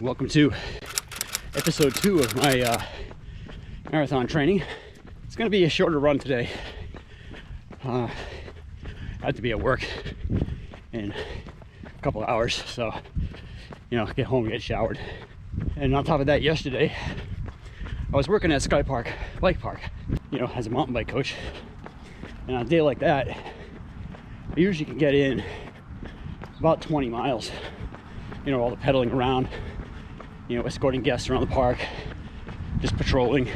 Welcome to episode 2 of my marathon training. It's going to be a shorter run today. I have to be at work in a couple of hours, so get home, get showered. And on top of that, yesterday I was working at Sky Park Bike Park, as a mountain bike coach. And on a day like that, I usually can get in about 20 miles. All the pedaling around, escorting guests around the park, just patrolling.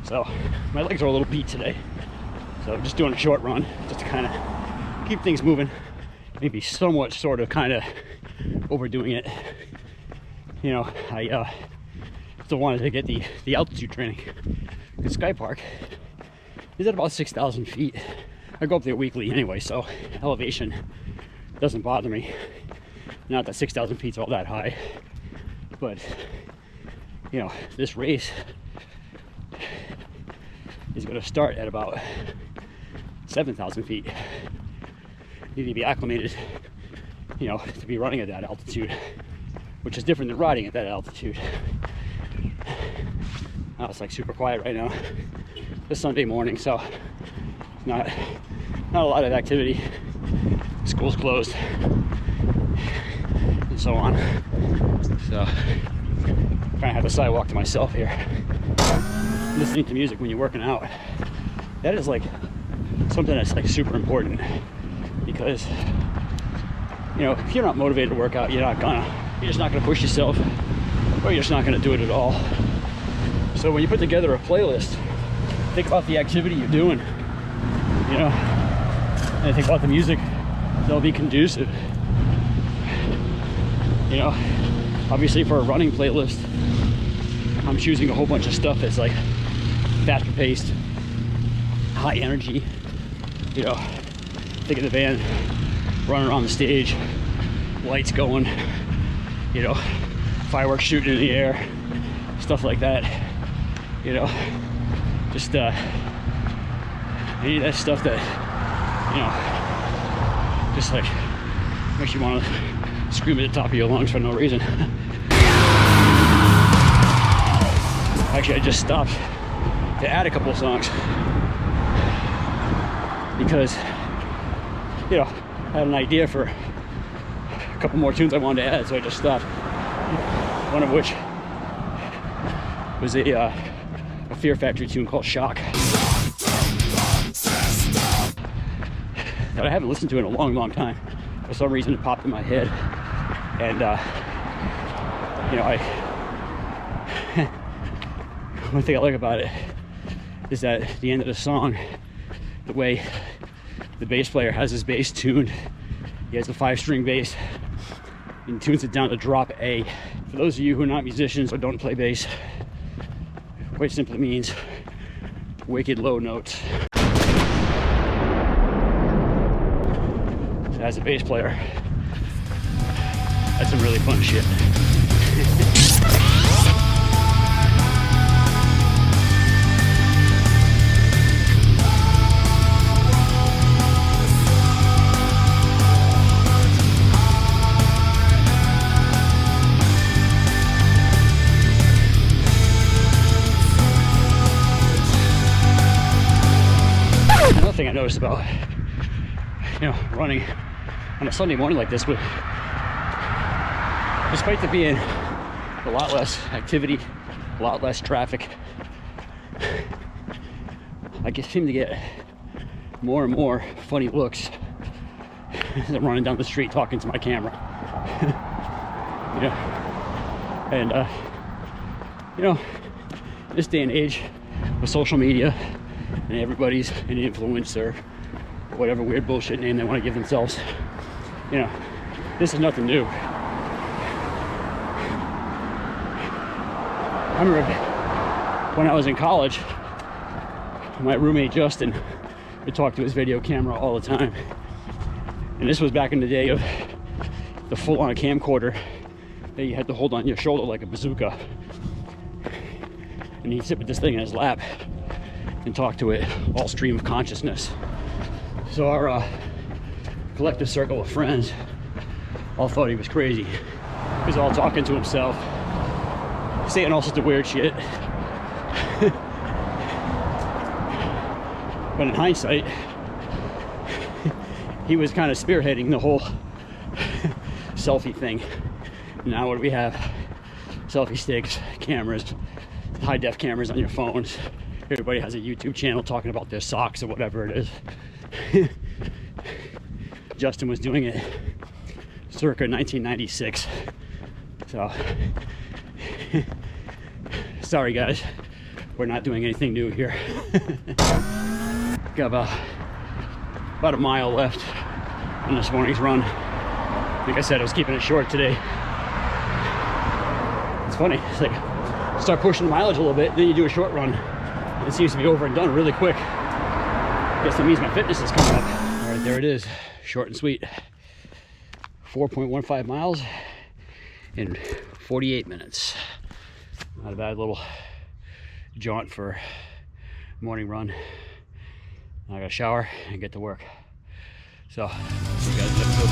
So my legs are a little beat today. So I'm just doing a short run just to kind of keep things moving. Maybe somewhat sort of kind of overdoing it. I still wanted to get the altitude training. The Sky Park is at about 6,000 feet. I go up there weekly anyway, so elevation doesn't bother me. Not that 6,000 feet's all that high, but this race is going to start at about 7,000 feet. You need to be acclimated, to be running at that altitude, which is different than riding at that altitude. Now it's like super quiet right now. It's Sunday morning, so not a lot of activity. School's closed and so on. So I kind of have a sidewalk to myself here. Listening to music when you're working out, that is like something that's like super important, because if you're not motivated to work out, you're just not gonna push yourself, or you're just not gonna do it at all. So when you put together a playlist, think about the activity you're doing, and think about the music that'll be conducive. Obviously for a running playlist, I'm choosing a whole bunch of stuff that's like faster paced, high energy. Think of the band running around the stage, lights going, fireworks shooting in the air, stuff like that. Just any of that stuff that just like makes you want to scream at the top of your lungs for no reason. Actually, I just stopped to add a couple of songs because I had an idea for a couple more tunes I wanted to add, so I just stopped. One of which was a Fear Factory tune called Shock that I haven't listened to in a long time. For some reason it popped in my head, and one thing I like about it is that at the end of the song, the way the bass player has his bass tuned, he has a 5-string bass and tunes it down to drop A. For those of you who are not musicians or don't play bass, it quite simply means wicked low notes. As a bass player, that's some really fun shit. Another thing I noticed about running on a Sunday morning like this, despite there being a lot less activity, a lot less traffic, I seem to get more and more funny looks as I'm running down the street talking to my camera. And this day and age with social media and everybody's an influencer, whatever weird bullshit name they want to give themselves, this is nothing new. I remember when I was in college, my roommate Justin would talk to his video camera all the time. And this was back in the day of the full-on camcorder that you had to hold on your shoulder like a bazooka. And he'd sit with this thing in his lap and talk to it all stream of consciousness. So our collective circle of friends all thought he was crazy. He's all talking to himself, saying all sorts of weird shit. But in hindsight, he was kind of spearheading the whole selfie thing. Now what do we have? Selfie sticks, cameras, high-def cameras on your phones. Everybody has a YouTube channel talking about their socks or whatever it is. Justin was doing it circa 1996. So, sorry guys, we're not doing anything new here. Got about a mile left on this morning's run. Like I said, I was keeping it short today. It's funny, it's like start pushing the mileage a little bit, then you do a short run. It seems to be over and done really quick. Guess that means my fitness is coming up. All right, there it is, short and sweet. 4.15 miles in 48 minutes. Not a bad little jaunt for morning run. I gotta shower and get to work. So, see you guys next episode.